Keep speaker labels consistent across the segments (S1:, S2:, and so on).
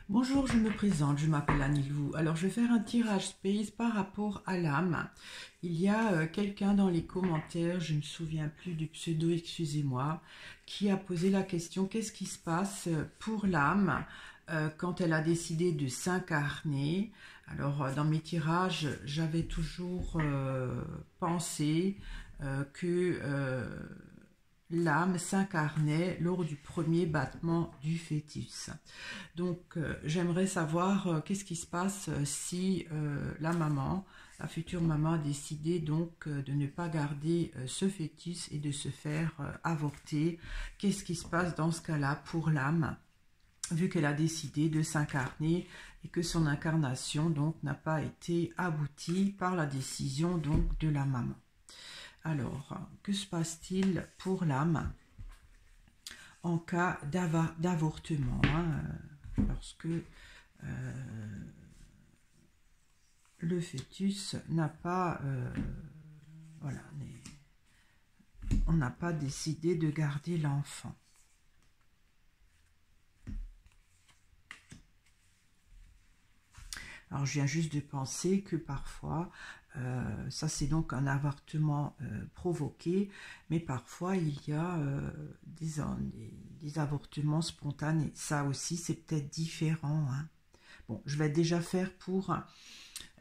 S1: Bonjour, je me présente, je m'appelle Anilou. Alors, je vais faire un tirage space par rapport à l'âme. Il y a quelqu'un dans les commentaires, je ne me souviens plus du pseudo, excusez-moi, qui a posé la question, qu'est-ce qui se passe pour l'âme quand elle a décidé de s'incarner? Alors, dans mes tirages, j'avais toujours pensé que l'âme s'incarnait lors du premier battement du fœtus. Donc, j'aimerais savoir qu'est-ce qui se passe si la maman, la future maman, a décidé donc de ne pas garder ce fœtus et de se faire avorter. Qu'est-ce qui se passe dans ce cas-là pour l'âme, vu qu'elle a décidé de s'incarner et que son incarnation donc n'a pas été aboutie par la décision donc de la maman. Alors, que se passe-t-il pour l'âme en cas d'avortement, lorsque le fœtus n'a pas, voilà, on n'a pas décidé de garder l'enfant. Alors, je viens juste de penser que parfois, ça c'est donc un avortement provoqué, mais parfois il y a des avortements spontanés. Ça aussi, c'est peut-être différent, hein. Bon, je vais déjà faire pour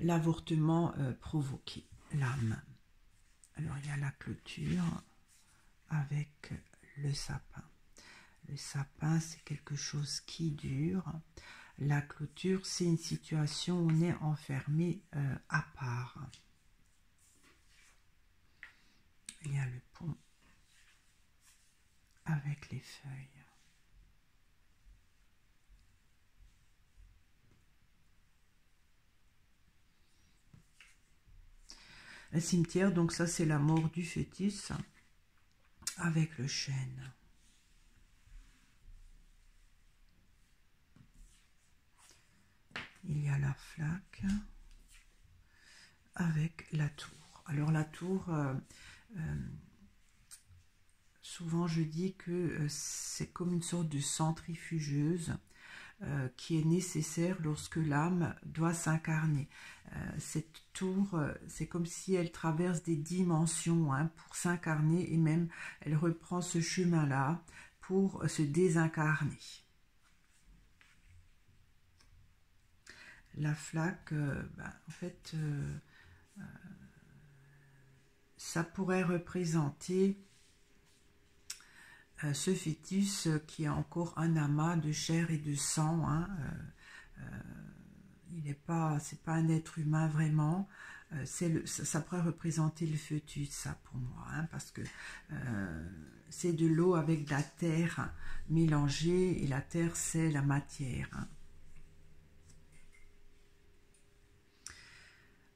S1: l'avortement provoqué, l'âme. Alors, il y a la clôture avec le sapin. Le sapin, c'est quelque chose qui dure. La clôture, c'est une situation où on est enfermé à part. Il y a le pont avec les feuilles. Le cimetière, donc ça c'est la mort du fœtus avec le chêne. Il y a la flaque avec la tour. Alors la tour, souvent je dis que c'est comme une sorte de centrifugeuse qui est nécessaire lorsque l'âme doit s'incarner. Cette tour, c'est comme si elle traverse des dimensions pour s'incarner, et même elle reprend ce chemin-là pour se désincarner. La flaque, en fait, ça pourrait représenter ce fœtus qui a encore un amas de chair et de sang, c'est pas un être humain vraiment. Ça pourrait représenter le fœtus, ça pour moi, parce que c'est de l'eau avec de la terre mélangée, et la terre c'est la matière.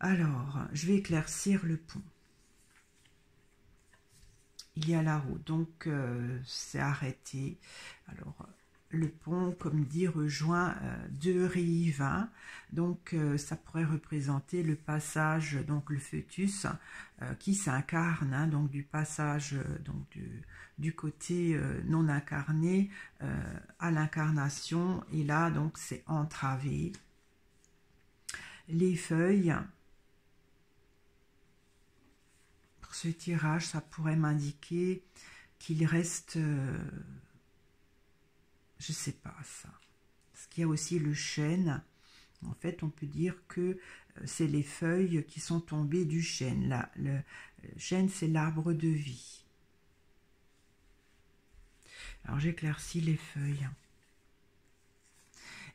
S1: Alors, je vais éclaircir le pont. Il y a la roue, donc c'est arrêté. Alors, le pont, comme dit, rejoint deux rives, donc ça pourrait représenter le passage, donc le fœtus qui s'incarne, donc du passage donc du côté non incarné à l'incarnation, et là donc c'est entravé. Les feuilles, pour ce tirage, ça pourrait m'indiquer qu'il reste je sais pas ça. Parce qu'il y a aussi le chêne. En fait, on peut dire que c'est les feuilles qui sont tombées du chêne. Là, le chêne, c'est l'arbre de vie. Alors, j'éclaircis les feuilles.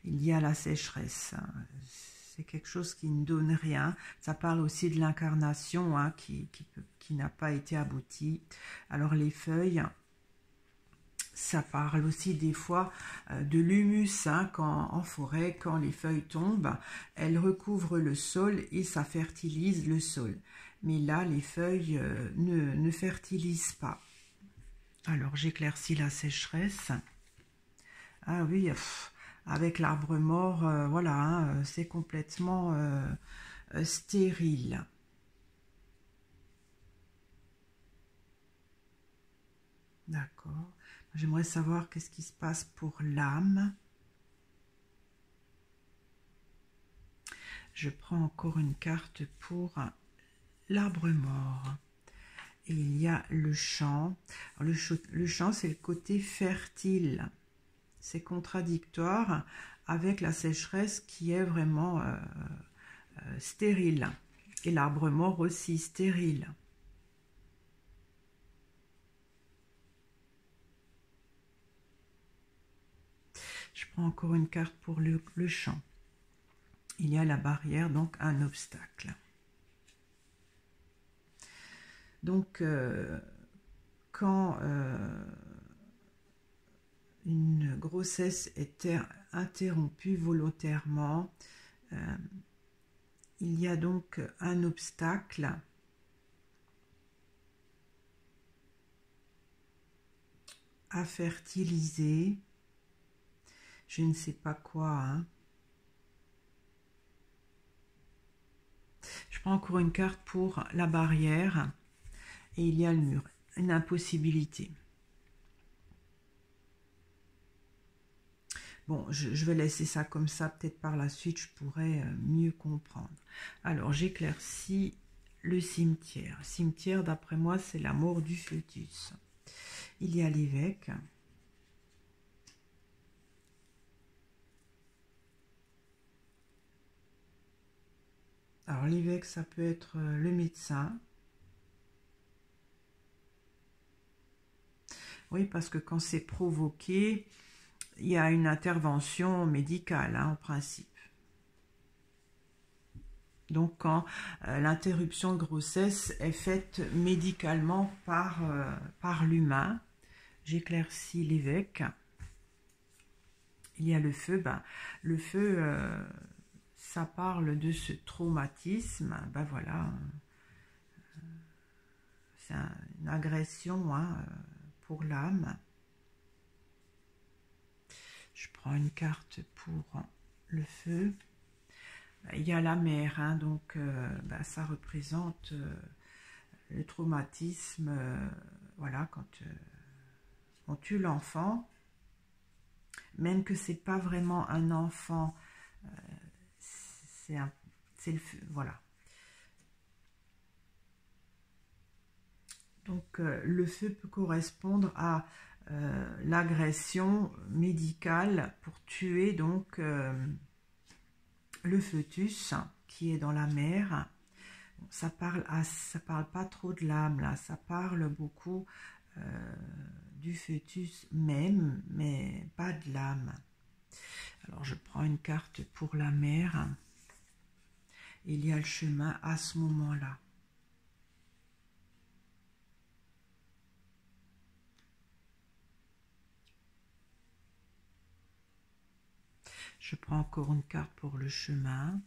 S1: Il y a la sécheresse. C'est quelque chose qui ne donne rien. Ça parle aussi de l'incarnation qui n'a pas été aboutie. Alors, les feuilles... Ça parle aussi des fois de l'humus, en forêt, quand les feuilles tombent, elles recouvrent le sol et ça fertilise le sol. Mais là, les feuilles ne fertilisent pas. Alors, j'éclaircis la sécheresse. Ah oui, avec l'arbre mort, voilà, c'est complètement stérile. D'accord. J'aimerais savoir qu'est-ce qui se passe pour l'âme. Je prends encore une carte pour l'arbre mort. Et il y a le champ. Alors, le champ, c'est le côté fertile. C'est contradictoire avec la sécheresse qui est vraiment stérile. Et l'arbre mort aussi stérile. Je prends encore une carte pour le champ. Il y a la barrière, donc un obstacle. Donc, quand une grossesse est interrompue volontairement, il y a donc un obstacle à fertiliser. Je ne sais pas quoi, hein. Je prends encore une carte pour la barrière et il y a le mur, une impossibilité. Bon, je vais laisser ça comme ça, peut-être par la suite je pourrais mieux comprendre. Alors, j'éclaircis le cimetière. Cimetière, d'après moi, c'est la mort du fœtus. Il y a l'évêque. Alors, l'évêque, ça peut être le médecin. Oui, parce que quand c'est provoqué, il y a une intervention médicale, hein, en principe. Donc, quand l'interruption de grossesse est faite médicalement par l'humain, j'éclaircis l'évêque. Il y a le feu. Ben, le feu, ça parle de ce traumatisme. Ben voilà, c'est une agression, hein, pour l'âme. Je prends une carte pour le feu. Il y a la mère, hein, donc ben, ça représente le traumatisme, voilà, quand on tue l'enfant, même que c'est pas vraiment un enfant, c'est le feu, voilà. Donc le feu peut correspondre à l'agression médicale pour tuer donc le fœtus qui est dans la mère. Ça parle pas trop de l'âme là, ça parle beaucoup du fœtus même, mais pas de l'âme. Alors je prends une carte pour la mère. Il y a le chemin à ce moment-là. Je prends encore une carte pour le chemin.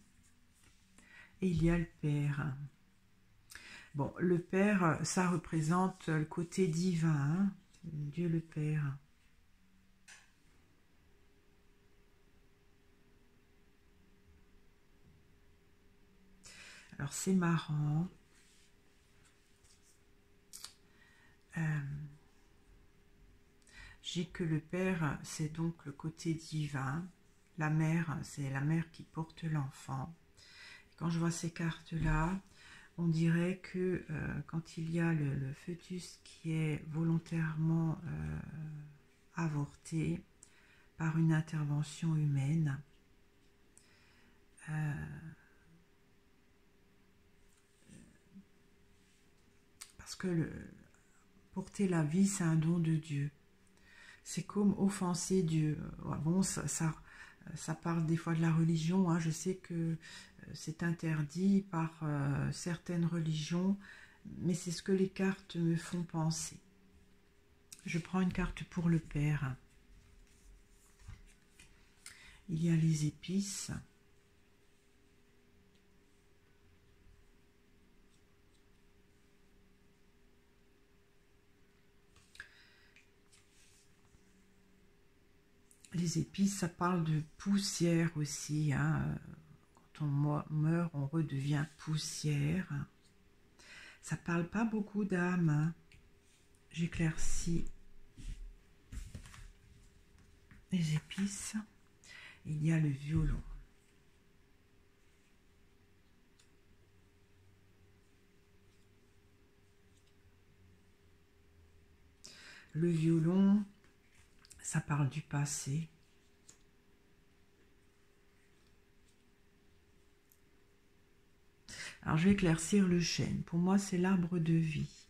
S1: Et il y a le Père. Bon, le Père, ça représente le côté divin, hein, Dieu le Père. Alors, c'est marrant. J'ai que le Père, c'est donc le côté divin. La mère, c'est la mère qui porte l'enfant. Quand je vois ces cartes-là, on dirait que quand il y a le fœtus qui est volontairement avorté par une intervention humaine, parce que porter la vie, c'est un don de Dieu. C'est comme offenser Dieu. Bon, ça parle des fois de la religion, hein. Je sais que c'est interdit par certaines religions, mais c'est ce que les cartes me font penser. Je prends une carte pour le Père. Il y a les épices. Les épices, ça parle de poussière aussi, hein. Quand on meurt, on redevient poussière. Ça parle pas beaucoup d'âme, hein. J'éclaircis les épices. Il y a le violon. Le violon, ça parle du passé. Alors, je vais éclaircir le chêne. Pour moi, c'est l'arbre de vie.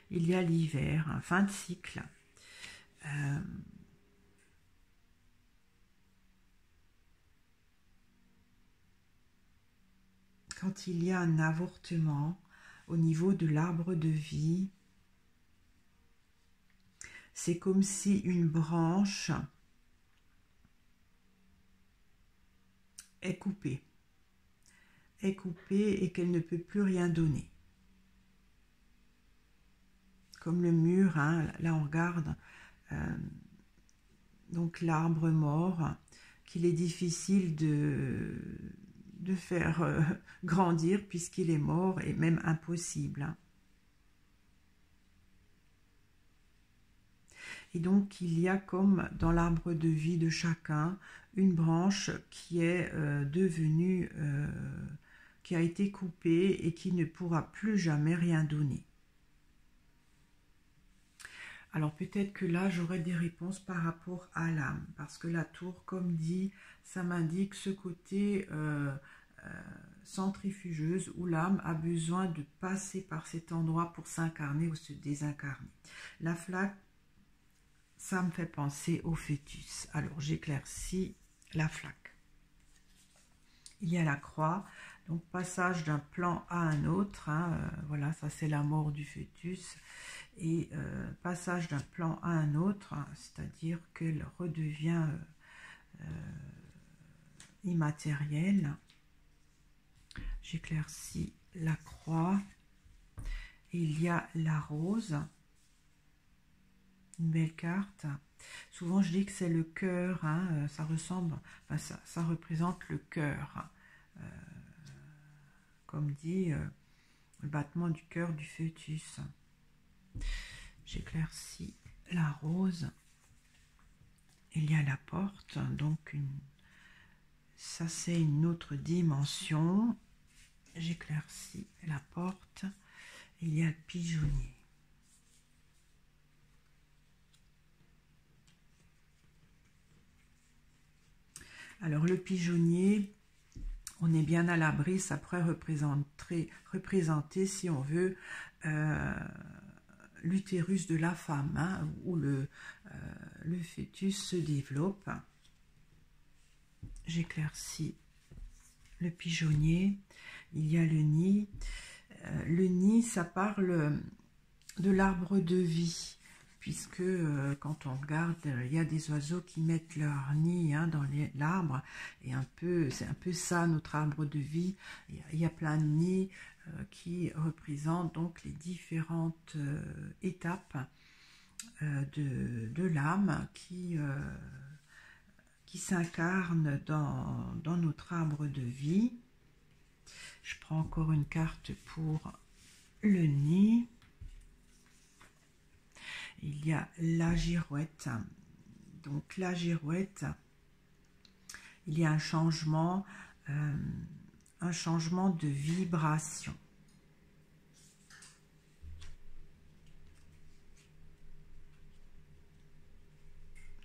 S1: Il y a l'hiver, un fin de cycle. Quand il y a un avortement au niveau de l'arbre de vie, c'est comme si une branche est coupée et qu'elle ne peut plus rien donner. Comme le mur, hein, là on regarde donc l'arbre mort, qu'il est difficile de faire grandir puisqu'il est mort et même impossible. Hein. Et donc il y a comme dans l'arbre de vie de chacun une branche qui est devenue, qui a été coupée et qui ne pourra plus jamais rien donner. Alors peut-être que là, j'aurai des réponses par rapport à l'âme, parce que la tour, comme dit, ça m'indique ce côté centrifugeuse où l'âme a besoin de passer par cet endroit pour s'incarner ou se désincarner. La flaque, ça me fait penser au fœtus. Alors j'éclaircis la flaque. Il y a la croix, donc passage d'un plan à un autre, hein, voilà, ça c'est la mort du fœtus. Et passage d'un plan à un autre, hein, c'est-à-dire qu'elle redevient immatérielle. J'éclaircis la croix. Et il y a la rose, une belle carte. Souvent je dis que c'est le cœur, hein, ça ressemble, enfin, ça représente le cœur. Comme dit le battement du cœur du fœtus. J'éclaircis la rose. Il y a la porte, donc ça c'est une autre dimension. J'éclaircis la porte. Il y a le pigeonnier. Alors le pigeonnier, on est bien à l'abri, ça pourrait représenter, si on veut, l'utérus de la femme, hein, où le fœtus se développe. J'éclaircis le pigeonnier. Il y a le nid. Le nid, ça parle de l'arbre de vie, puisque quand on regarde, il y a des oiseaux qui mettent leur nid, hein, dans l'arbre, et c'est un peu ça notre arbre de vie. Il y a plein de nids qui représentent donc les différentes étapes de l'âme qui s'incarne dans notre arbre de vie. Je prends encore une carte pour le nid. Il y a la girouette. Donc la girouette, il y a un changement de vibration.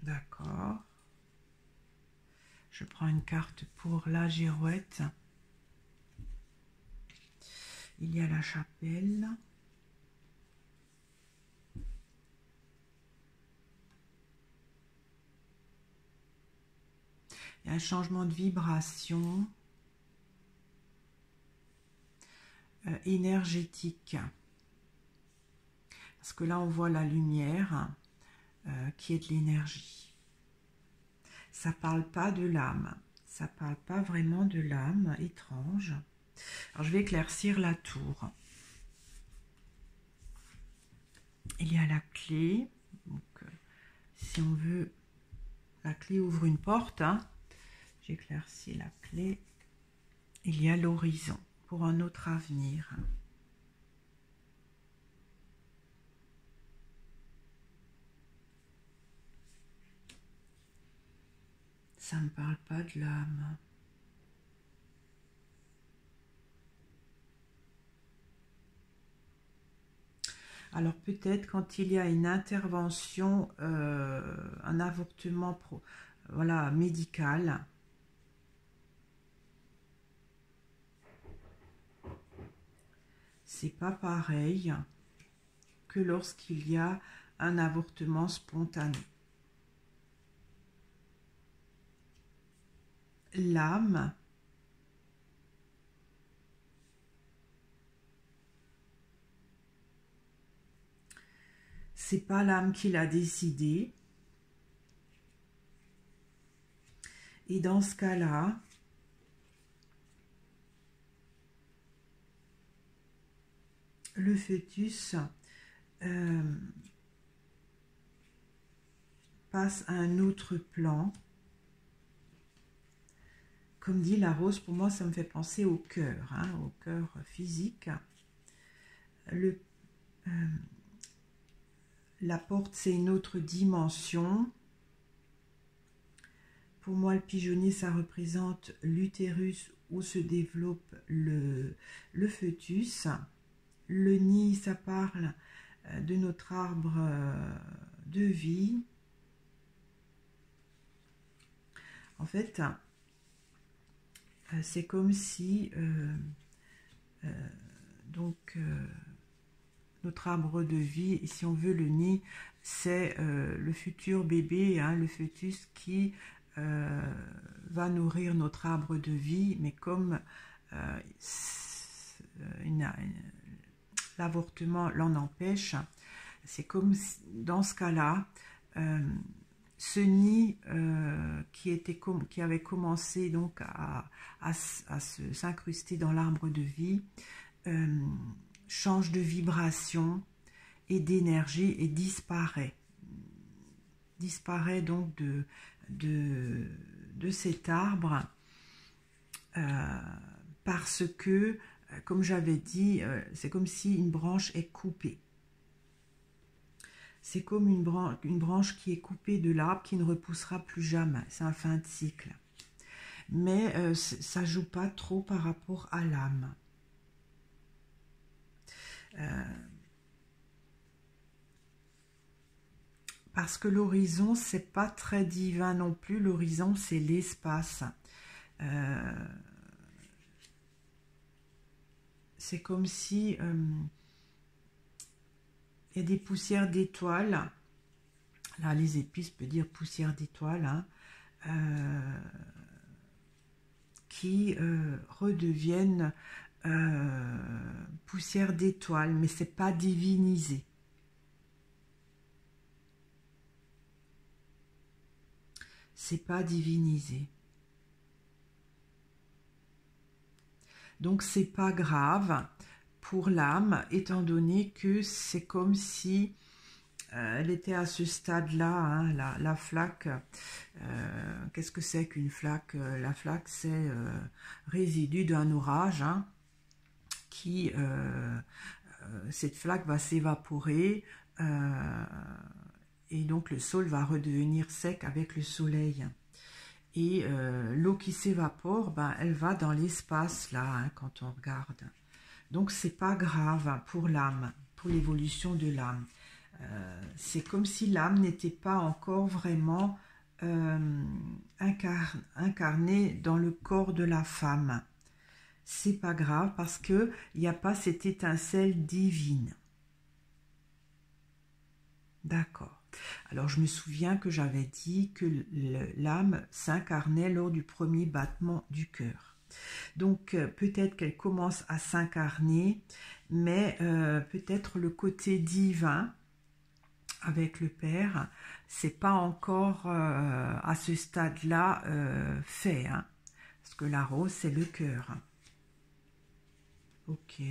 S1: D'accord. Je prends une carte pour la girouette. Il y a la chapelle. Il y a un changement de vibration énergétique. Parce que là, on voit la lumière qui est de l'énergie. Ça ne parle pas de l'âme. Ça ne parle pas vraiment de l'âme, étrange. Alors, je vais éclaircir la tour. Il y a la clé. Donc, si on veut, la clé ouvre une porte. Hein. J'éclaircis la clé. Il y a l'horizon pour un autre avenir. Ça ne parle pas de l'âme. Alors peut-être quand il y a une intervention, un avortement voilà, médical, c'est pas pareil que lorsqu'il y a un avortement spontané. L'âme c'est pas l'âme qui l'a décidé. Et dans ce cas-là, le fœtus passe à un autre plan. Comme dit la rose, pour moi, ça me fait penser au cœur, hein, au cœur physique. La porte, c'est une autre dimension. Pour moi, le pigeonnier, ça représente l'utérus où se développe le fœtus. Le nid, ça parle de notre arbre de vie. En fait, c'est comme si notre arbre de vie, et si on veut le nid, c'est le futur bébé, hein, le fœtus qui va nourrir notre arbre de vie, mais comme l'avortement l'en empêche, c'est comme si, dans ce cas-là, ce nid qui avait commencé donc à s'incruster dans l'arbre de vie change de vibration et d'énergie et disparaît donc de cet arbre parce que, comme j'avais dit, c'est comme si une branche est coupée. C'est comme une branche qui est coupée de l'arbre qui ne repoussera plus jamais. C'est un fin de cycle. Mais ça ne joue pas trop par rapport à l'âme. Parce que l'horizon, c'est pas très divin non plus. L'horizon, c'est l'espace. C'est comme si il y a des poussières d'étoiles. Là, les épices peut dire poussière d'étoiles, hein, qui redeviennent poussière d'étoiles, mais c'est pas divinisé. C'est pas divinisé. Donc c'est pas grave pour l'âme, étant donné que c'est comme si elle était à ce stade-là, hein, la flaque. Qu'est-ce que c'est qu'une flaque? La flaque, c'est résidu d'un orage, hein, cette flaque va s'évaporer et donc le sol va redevenir sec avec le soleil. Et l'eau qui s'évapore, ben, elle va dans l'espace là, hein, quand on regarde. Donc c'est pas grave pour l'âme, pour l'évolution de l'âme. C'est comme si l'âme n'était pas encore vraiment incarnée dans le corps de la femme. C'est pas grave parce que il n'y a pas cette étincelle divine. D'accord. Alors je me souviens que j'avais dit que l'âme s'incarnait lors du premier battement du cœur. Donc peut-être qu'elle commence à s'incarner, mais peut-être le côté divin avec le Père, c'est pas encore à ce stade-là fait, hein, parce que la rose c'est le cœur. Ok.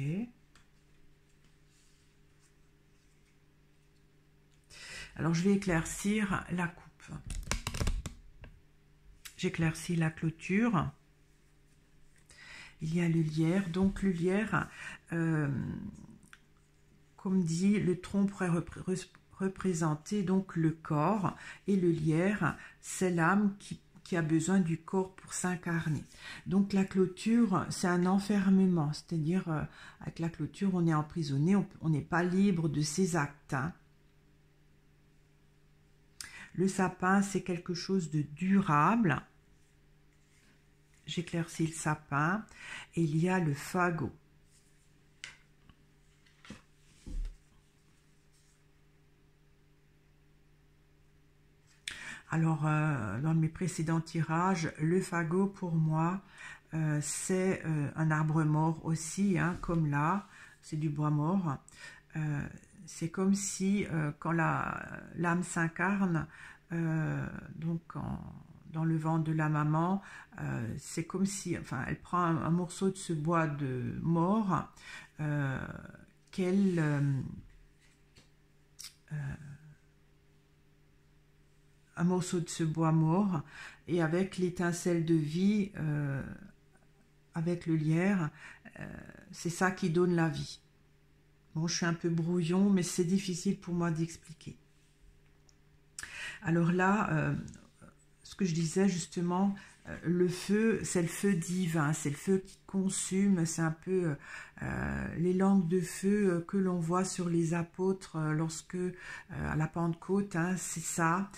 S1: Alors je vais éclaircir la coupe. J'éclaircis la clôture. Il y a le lierre. Donc le lierre, comme dit, le tronc pourrait représenter donc le corps, et le lierre, c'est l'âme qui a besoin du corps pour s'incarner. Donc la clôture, c'est un enfermement, c'est-à-dire avec la clôture, on est emprisonné, on n'est pas libre de ses actes. Hein. Le sapin, c'est quelque chose de durable. J'éclaircis le sapin. Et il y a le fagot. Alors, dans mes précédents tirages, le fagot, pour moi, c'est un arbre mort aussi, hein, comme là, c'est du bois mort. C'est comme si, quand l'âme s'incarne, donc dans le ventre de la maman, c'est comme si, enfin, elle prend un morceau de ce bois de mort qu'elle... un morceau de ce bois mort, et avec l'étincelle de vie, avec le lierre, c'est ça qui donne la vie. Bon, je suis un peu brouillon, mais c'est difficile pour moi d'expliquer. Alors là, ce que je disais justement, le feu, c'est le feu divin, c'est le feu qui consume, c'est un peu les langues de feu que l'on voit sur les apôtres lorsque, à la Pentecôte, hein, c'est ça,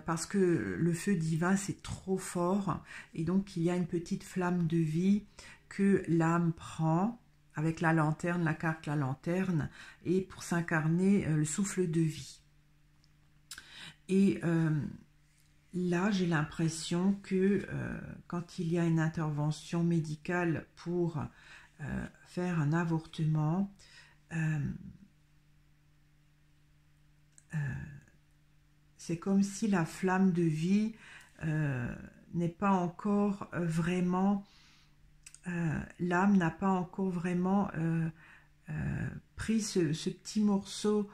S1: parce que le feu divin, c'est trop fort, et donc il y a une petite flamme de vie que l'âme prend, avec la lanterne, la carte, la lanterne, et pour s'incarner, le souffle de vie. Et là, j'ai l'impression que quand il y a une intervention médicale pour faire un avortement, c'est comme si la flamme de vie n'est pas encore vraiment, l'âme n'a pas encore vraiment pris ce petit morceau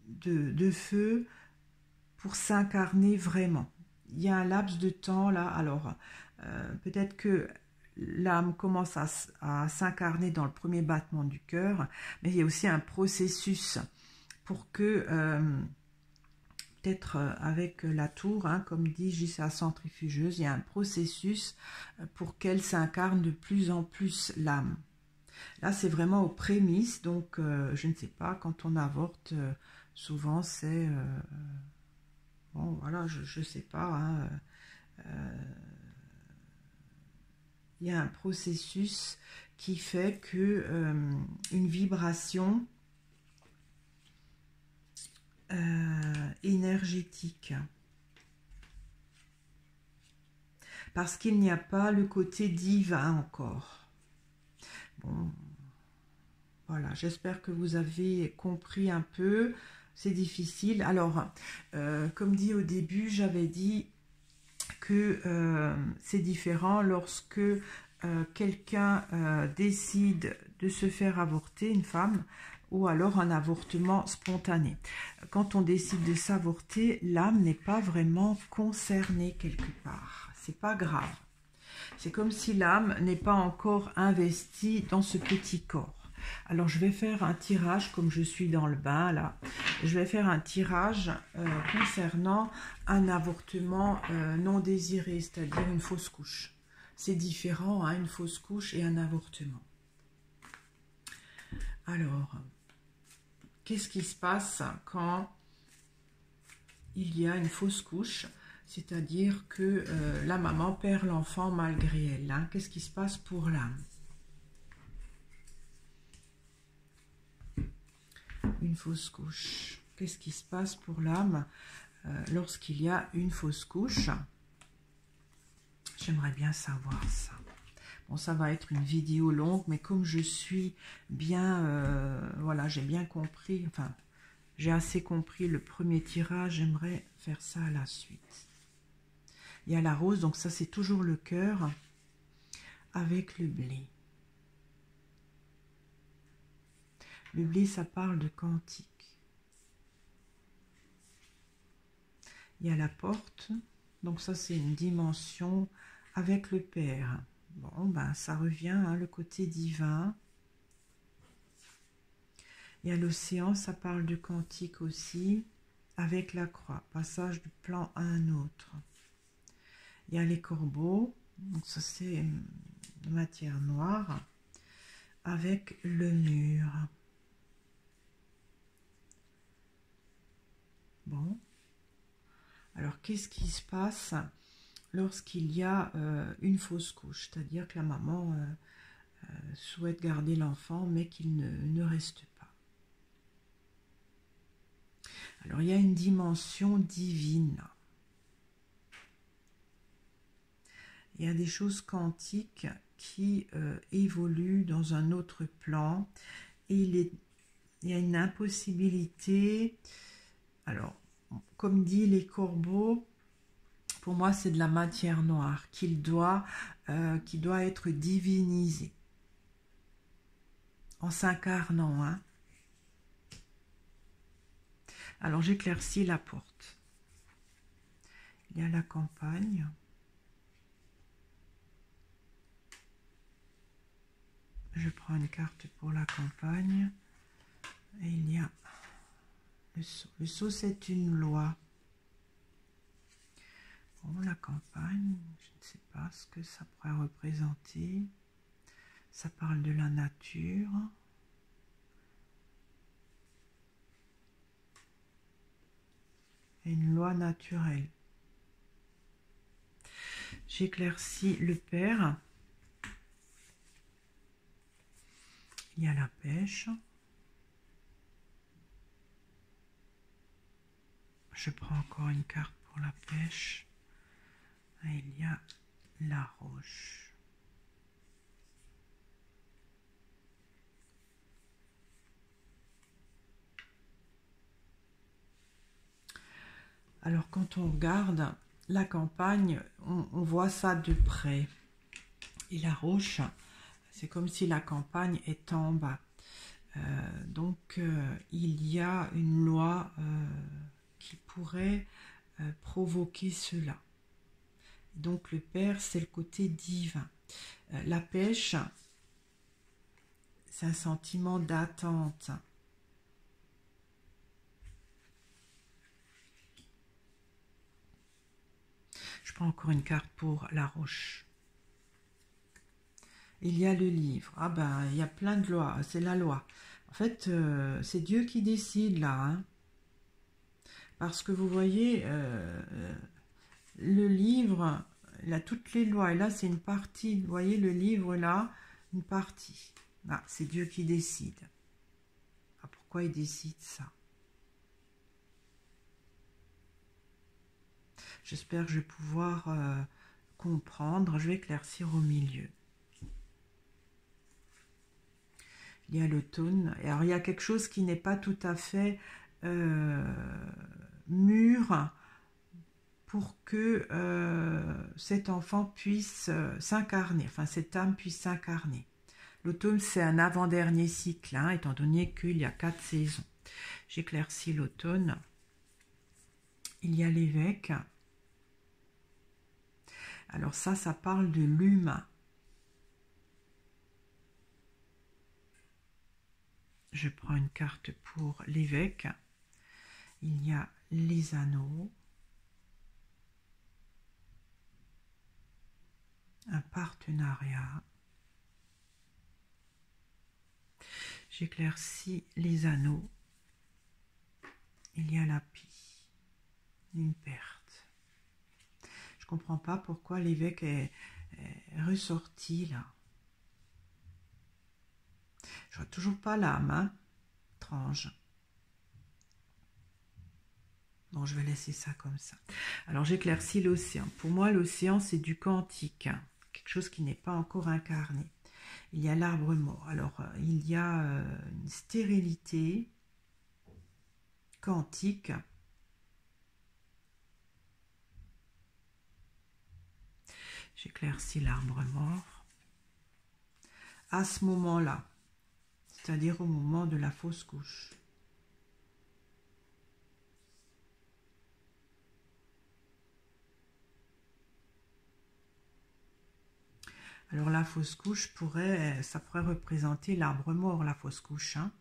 S1: de feu pour s'incarner vraiment. Il y a un laps de temps là, alors peut-être que l'âme commence à s'incarner dans le premier battement du cœur, mais il y a aussi un processus pour que, peut-être avec la tour, hein, comme dit J, la centrifugeuse, il y a un processus pour qu'elle s'incarne de plus en plus l'âme. Là, c'est vraiment aux prémices, donc je ne sais pas, quand on avorte, souvent c'est... bon, voilà, je ne sais pas. Hein, il y a un processus qui fait que une vibration énergétique. Parce qu'il n'y a pas le côté divin encore. Bon, voilà, j'espère que vous avez compris un peu. C'est difficile. Alors, comme dit au début, j'avais dit que c'est différent lorsque quelqu'un décide de se faire avorter, une femme, ou alors un avortement spontané. Quand on décide de s'avorter, l'âme n'est pas vraiment concernée quelque part. C'est pas grave. C'est comme si l'âme n'est pas encore investie dans ce petit corps. Alors, je vais faire un tirage, comme je suis dans le bain, là. Je vais faire un tirage concernant un avortement non désiré, c'est-à-dire une fausse couche. C'est différent, hein, une fausse couche et un avortement. Alors, qu'est-ce qui se passe quand il y a une fausse couche, c'est-à-dire que la maman perd l'enfant malgré elle, hein? Qu'est-ce qui se passe pour l'âme? Une fausse couche. Qu'est-ce qui se passe pour l'âme lorsqu'il y a une fausse couche? J'aimerais bien savoir ça. Bon, ça va être une vidéo longue, mais comme je suis bien... voilà, j'ai bien compris, enfin, j'ai assez compris le premier tirage, j'aimerais faire ça à la suite. Il y a la rose, donc ça c'est toujours le cœur avec le blé. Le blé, ça parle de cantique. Il y a la porte, donc ça c'est une dimension avec le Père. Bon, ben ça revient, hein, le côté divin. Il y a l'océan, ça parle de cantique aussi. avec la croix, passage du plan à un autre. Il y a les corbeaux, donc ça c'est matière noire, avec le mur. Bon, alors qu'est-ce qui se passe lorsqu'il y a une fausse couche, c'est-à-dire que la maman souhaite garder l'enfant mais qu'il ne reste pas. Alors il y a une dimension divine. Il y a des choses quantiques qui évoluent dans un autre plan et il y a une impossibilité. Alors, comme dit les corbeaux, pour moi c'est de la matière noire qui doit être divinisée en s'incarnant. Hein. Alors j'éclaircis la porte. Il y a la campagne. Je prends une carte pour la campagne. Et il y a le sceau. Le sceau, c'est une loi. Bon, la campagne, je ne sais pas ce que ça pourrait représenter. Ça parle de la nature. Et une loi naturelle. J'éclaircis le père. Il y a la pêche. Je prends encore une carte pour la pêche. Et il y a la roche. Alors quand on regarde la campagne, on voit ça de près. Et la roche, c'est comme si la campagne est en bas. Donc il y a une loi qui pourrait provoquer cela. Donc le père, c'est le côté divin. La pêche, c'est un sentiment d'attente. Je prends encore une carte pour la roche. Il y a le livre. Ah ben, il y a plein de lois. C'est la loi. En fait, c'est Dieu qui décide là. Hein. Parce que vous voyez, le livre, il a toutes les lois. Et là, c'est une partie. Vous voyez le livre là, une partie. Ah, c'est Dieu qui décide. Ah, pourquoi il décide ça? J'espère que je vais pouvoir comprendre. Je vais éclaircir au milieu. Il y a l'automne. Alors, il y a quelque chose qui n'est pas tout à fait mûr pour que cet enfant puisse s'incarner, enfin, cette âme puisse s'incarner. L'automne, c'est un avant-dernier cycle, hein, étant donné qu'il y a 4 saisons. J'éclaircis l'automne. Il y a l'évêque. Alors ça parle de l'humain. Je prends une carte pour l'évêque. Il y a les anneaux. Un partenariat. J'éclaircis les anneaux. Il y a la pie. Une perte. Je ne comprends pas pourquoi l'évêque est ressorti là. Je vois toujours pas l'âme, hein. Étrange. Bon, je vais laisser ça comme ça. Alors, j'éclaircis l'océan. Pour moi, l'océan, c'est du quantique. Hein. Quelque chose qui n'est pas encore incarné. Il y a l'arbre mort. Alors, il y a une stérilité quantique. J'éclaircis l'arbre mort. À ce moment-là, c'est-à-dire au moment de la fausse couche. Alors la fausse couche ça pourrait représenter l'arbre mort, la fausse couche. Hein.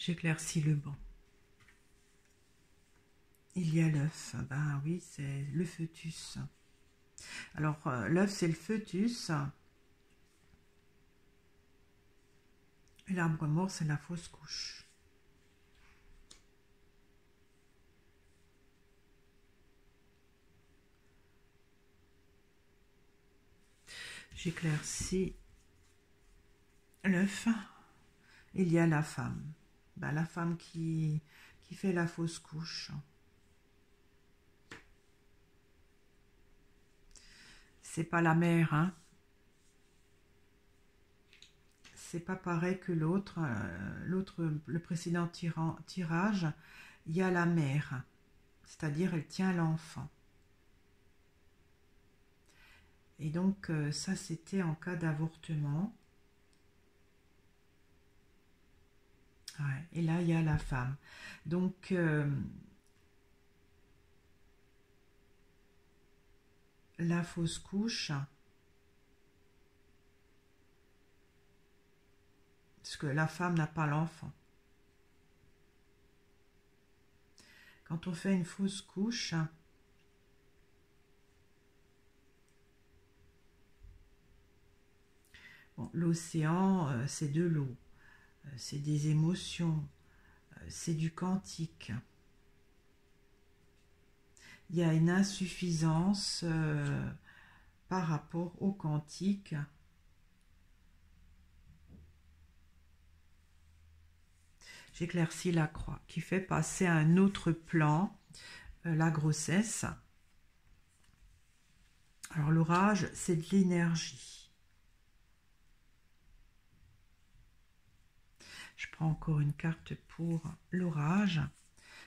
S1: J'éclaircis le banc. Il y a l'œuf. Ben oui, c'est le fœtus. Alors, l'œuf, c'est le fœtus. Et l'arbre mort, c'est la fausse couche. J'éclaircis l'œuf. Il y a la femme. Ben, la femme qui fait la fausse couche. C'est pas la mère, hein. C'est pas pareil que l'autre. Le précédent tirage, il y a la mère. C'est-à-dire, elle tient l'enfant. Et donc, ça, c'était en cas d'avortement. Ouais, et là, il y a la femme. Donc, la fausse couche, parce que la femme n'a pas l'enfant. Quand on fait une fausse couche, bon, l'océan, c'est de l'eau, c'est des émotions, c'est du quantique. Il y a une insuffisance par rapport au quantique. J'éclaircis la croix qui fait passer à un autre plan la grossesse. Alors l'orage, c'est de l'énergie. Je prends encore une carte pour l'orage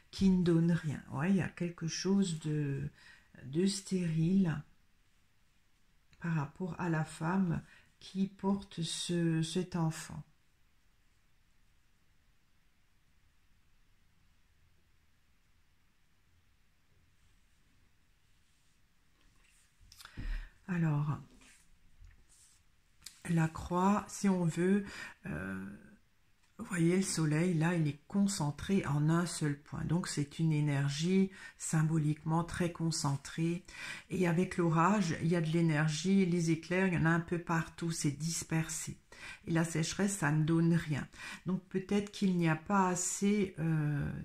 S1: qui ne donne rien. Ouais, il y a quelque chose de stérile par rapport à la femme qui porte cet enfant. Alors, la croix, si on veut, vous voyez, le soleil, là, il est concentré en un seul point. Donc, c'est une énergie symboliquement très concentrée. Et avec l'orage, il y a de l'énergie, les éclairs, il y en a un peu partout, c'est dispersé. Et la sécheresse, ça ne donne rien. Donc, peut-être qu'il n'y a pas assez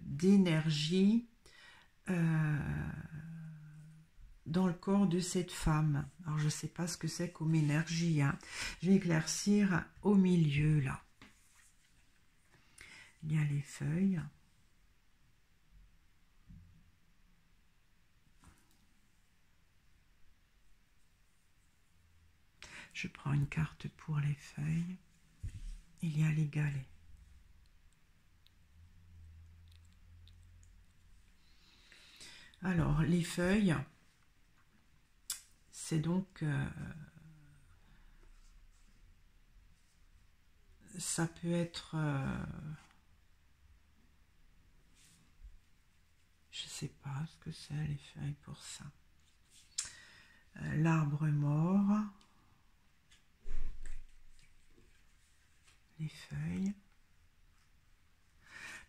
S1: d'énergie dans le corps de cette femme. Alors, je ne sais pas ce que c'est comme énergie, hein. Je vais éclaircir au milieu, là. Il y a les feuilles. Je prends une carte pour les feuilles. Il y a les galets. Alors, les feuilles, c'est donc... ça peut être... je ne sais pas ce que c'est les feuilles pour ça. L'arbre mort. Les feuilles.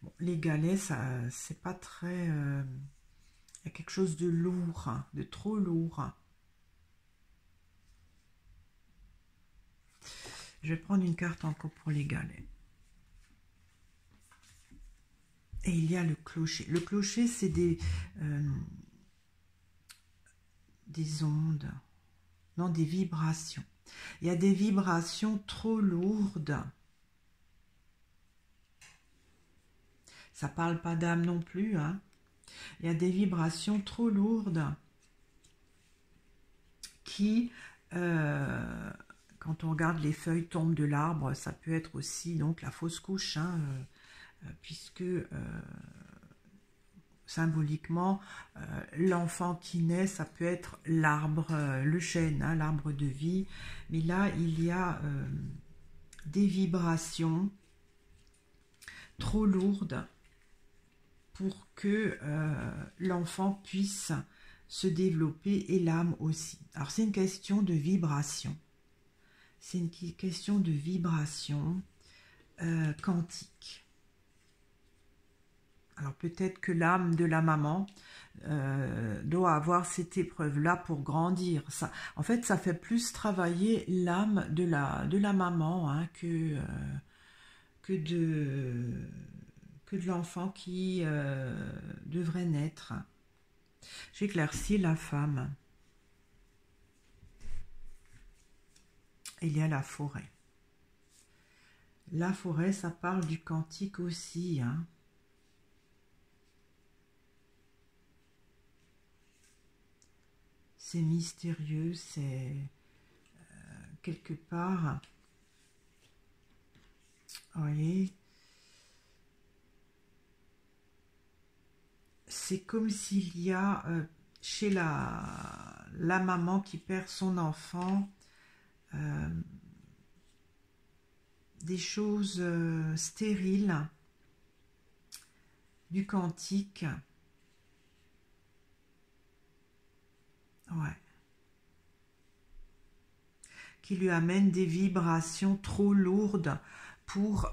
S1: Bon, les galets, ça, c'est pas très... il y a quelque chose de lourd, hein, de trop lourd. Je vais prendre une carte encore pour les galets. Et il y a le clocher. Le clocher, c'est des ondes, non, des vibrations. Il y a des vibrations trop lourdes. Ça ne parle pas d'âme non plus, hein. Il y a des vibrations trop lourdes qui, quand on regarde les feuilles tombent de l'arbre, ça peut être aussi donc la fausse couche, hein, puisque symboliquement, l'enfant qui naît, ça peut être l'arbre, le chêne, hein, l'arbre de vie. Mais là, il y a des vibrations trop lourdes pour que l'enfant puisse se développer et l'âme aussi. Alors, c'est une question de vibration. C'est une question de vibration quantique. Alors peut-être que l'âme de la maman doit avoir cette épreuve-là pour grandir. Ça, en fait, ça fait plus travailler l'âme de la maman hein, que de l'enfant qui devrait naître. J'éclaircis la femme. Il y a la forêt. La forêt, ça parle du cantique aussi. Hein. C'est mystérieux, c'est quelque part, vous voyez, c'est comme s'il y a chez la maman qui perd son enfant des choses stériles du cantique. Ouais. Qui lui amène des vibrations trop lourdes pour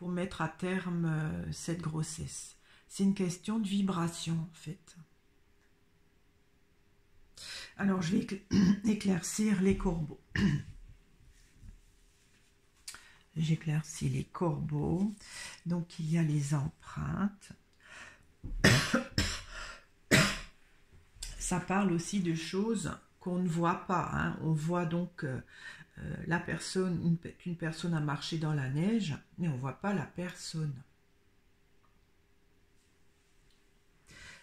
S1: mettre à terme cette grossesse. C'est une question de vibration, en fait. Alors, je vais éclaircir les corbeaux. J'éclaircis les corbeaux. Donc, il y a les empreintes. Ça parle aussi de choses qu'on ne voit pas. Hein. On voit donc la personne, une personne a marché dans la neige, mais on ne voit pas la personne.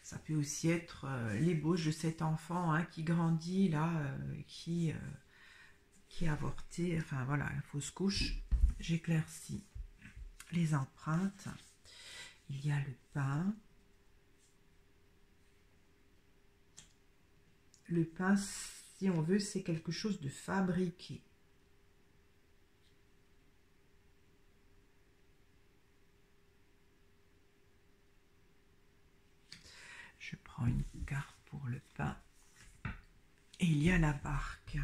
S1: Ça peut aussi être l'ébauche de cet enfant hein, qui grandit, là, qui a avorté, enfin voilà, la fausse couche. J'éclaircis les empreintes. Il y a le pain. Le pain, si on veut, c'est quelque chose de fabriqué. Je prends une carte pour le pain. Et il y a la barque.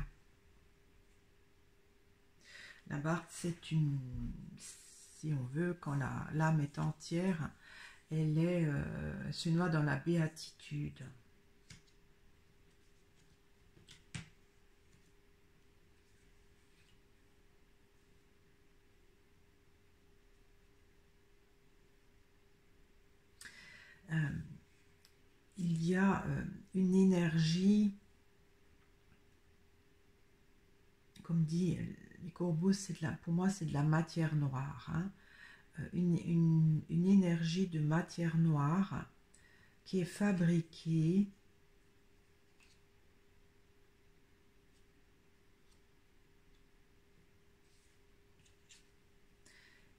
S1: La barque, c'est une... Si on veut, quand l'âme est entière, elle se noie dans la béatitude. Il y a une énergie, comme dit les corbeaux, pour moi c'est de la matière noire, hein, une énergie de matière noire qui est fabriquée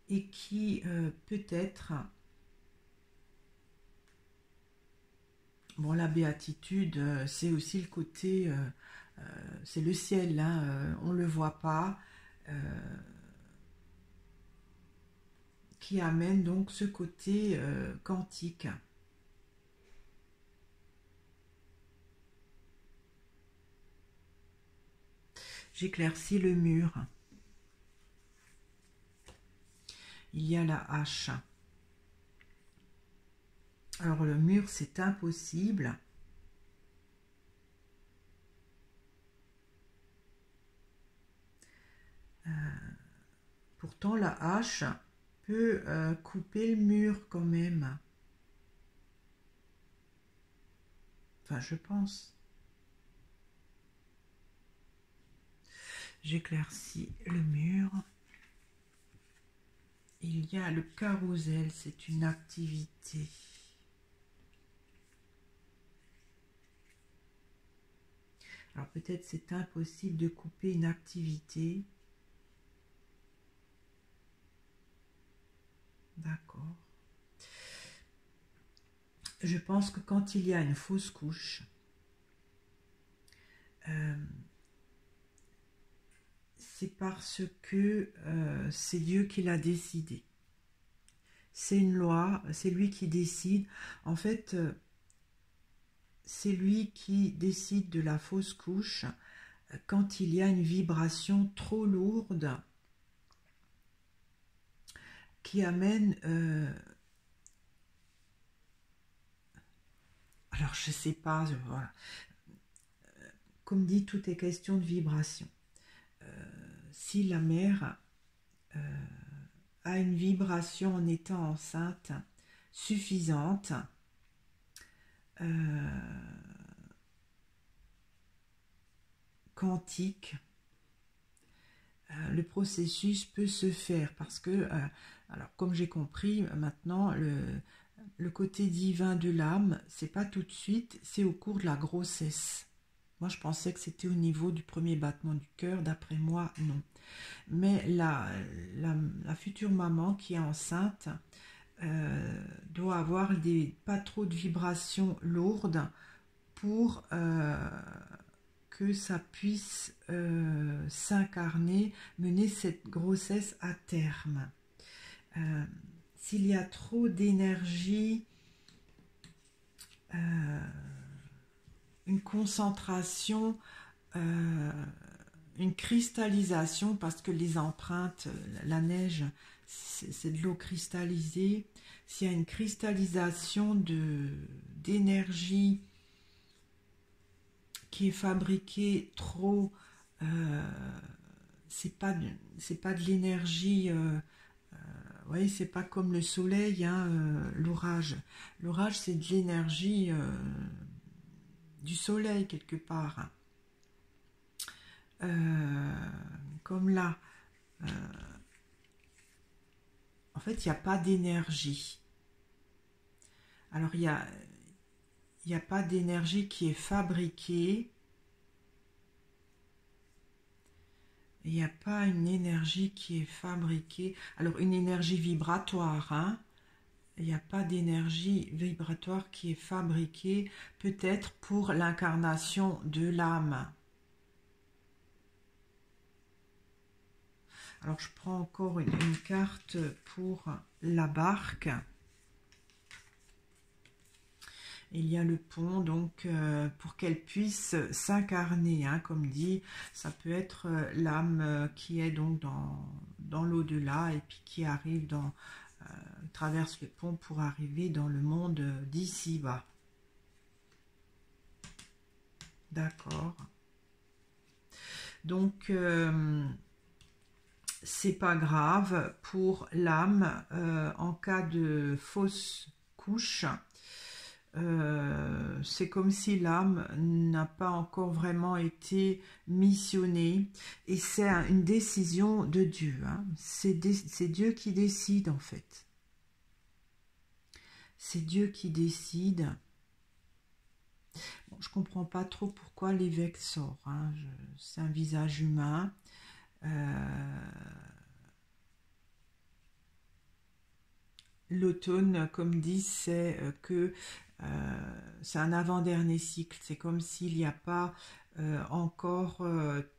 S1: et qui peut-être... Bon, la béatitude, c'est aussi le côté, c'est le ciel, hein, on ne le voit pas, qui amène donc ce côté quantique. J'éclaircis le mur. Il y a la hache. Alors le mur, c'est impossible. Pourtant, la hache peut couper le mur quand même. Enfin, je pense. J'éclaircis le mur. Il y a le carrousel, c'est une activité. Alors peut-être c'est impossible de couper une activité. D'accord. Je pense que quand il y a une fausse couche, c'est parce que c'est Dieu qui l'a décidé. C'est une loi, c'est lui qui décide. En fait, c'est lui qui décide de la fausse couche quand il y a une vibration trop lourde qui amène Alors, je sais pas, voilà. Comme dit, tout est question de vibration. Si la mère a une vibration en étant enceinte suffisante, quantique, le processus peut se faire parce que, alors comme j'ai compris maintenant, le côté divin de l'âme, c'est pas tout de suite, c'est au cours de la grossesse. Moi, je pensais que c'était au niveau du premier battement du cœur. D'après moi, non. Mais la future maman qui est enceinte doit avoir pas trop de vibrations lourdes pour que ça puisse s'incarner, mener cette grossesse à terme. S'il y a trop d'énergie, une concentration, une cristallisation, parce que les empreintes, la neige, c'est de l'eau cristallisée. S'il y a une cristallisation d'énergie qui est fabriquée trop, c'est pas de l'énergie, vous voyez, c'est pas comme le soleil, hein, l'orage. L'orage, c'est de l'énergie du soleil quelque part. Comme là, en fait, il n'y a pas d'énergie. Alors, il n'y a pas d'énergie qui est fabriquée. Il n'y a pas une énergie qui est fabriquée. Alors, une énergie vibratoire, hein. Il n'y a pas d'énergie vibratoire qui est fabriquée, peut-être pour l'incarnation de l'âme. Alors, je prends encore une carte pour la barque. Il y a le pont, donc pour qu'elle puisse s'incarner, hein, comme dit, ça peut être l'âme qui est donc dans l'au-delà et puis qui arrive traverse le pont pour arriver dans le monde d'ici-bas. D'accord. Donc, c'est pas grave pour l'âme en cas de fausse couche. C'est comme si l'âme n'a pas encore vraiment été missionnée et c'est une décision de Dieu, hein. C'est Dieu qui décide en fait. C'est Dieu qui décide. Bon, je comprends pas trop pourquoi l'évêque sort, hein. C'est un visage humain. L'automne, comme dit, c'est que c'est un avant-dernier cycle. C'est comme s'il n'y a pas encore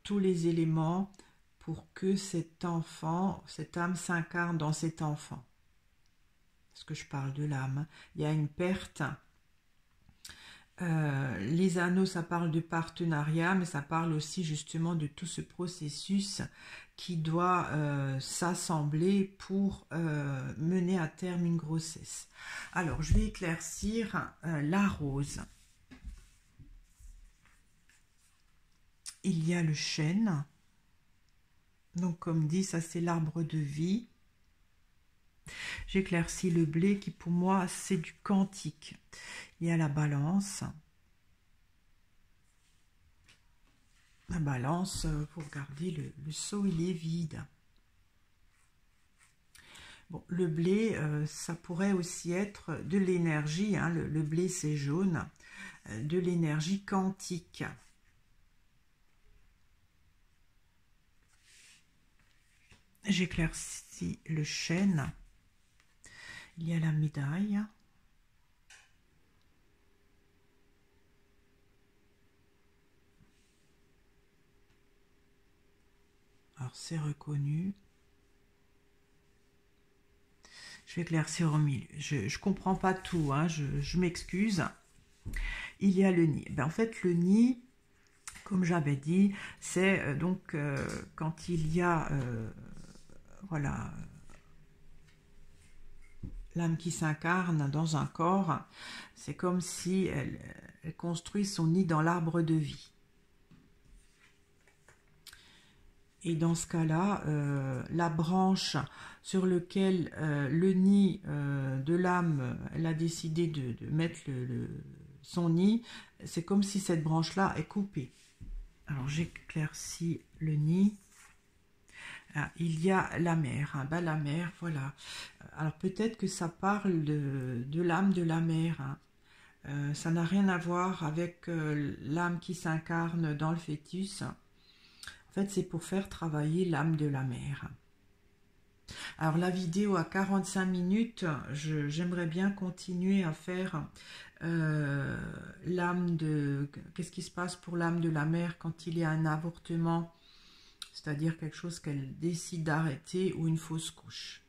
S1: tous les éléments pour que cet enfant, cette âme s'incarne dans cet enfant. Parce que je parle de l'âme. Il y a une perte. Les anneaux, ça parle de partenariat, mais ça parle aussi justement de tout ce processus qui doit s'assembler pour mener à terme une grossesse. Alors, je vais éclaircir la rose. Il y a le chêne. Donc, comme dit, ça c'est l'arbre de vie. J'éclaircis le blé qui pour moi c'est du quantique. Il y a la balance. La balance, vous regardez, le seau il est vide. Bon, le blé, ça pourrait aussi être de l'énergie, hein, le blé c'est jaune, de l'énergie quantique. J'éclaircis le chêne. Il y a la médaille. Alors c'est reconnu. Je vais éclaircir au milieu. Je ne comprends pas tout, hein, je m'excuse. Il y a le nid. Ben, en fait, le nid, comme j'avais dit, c'est donc quand il y a voilà, l'âme qui s'incarne dans un corps, c'est comme si elle construit son nid dans l'arbre de vie. Et dans ce cas-là, la branche sur laquelle le nid de l'âme, elle a décidé de mettre son nid, c'est comme si cette branche-là est coupée. Alors j'éclaircis le nid. Ah, il y a la mère, hein, la mère, voilà. Alors peut-être que ça parle de l'âme de la mère, hein. Ça n'a rien à voir avec l'âme qui s'incarne dans le fœtus. En fait, c'est pour faire travailler l'âme de la mère. Alors, la vidéo à 45 minutes, j'aimerais bien continuer à faire l'âme de... Qu'est-ce qui se passe pour l'âme de la mère quand il y a un avortement, c'est-à-dire quelque chose qu'elle décide d'arrêter ou une fausse couche.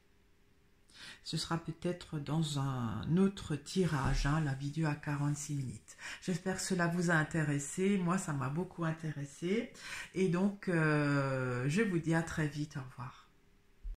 S1: Ce sera peut-être dans un autre tirage, hein, la vidéo à 46 minutes. J'espère que cela vous a intéressé. Moi, ça m'a beaucoup intéressé. Et donc, je vous dis à très vite. Au revoir.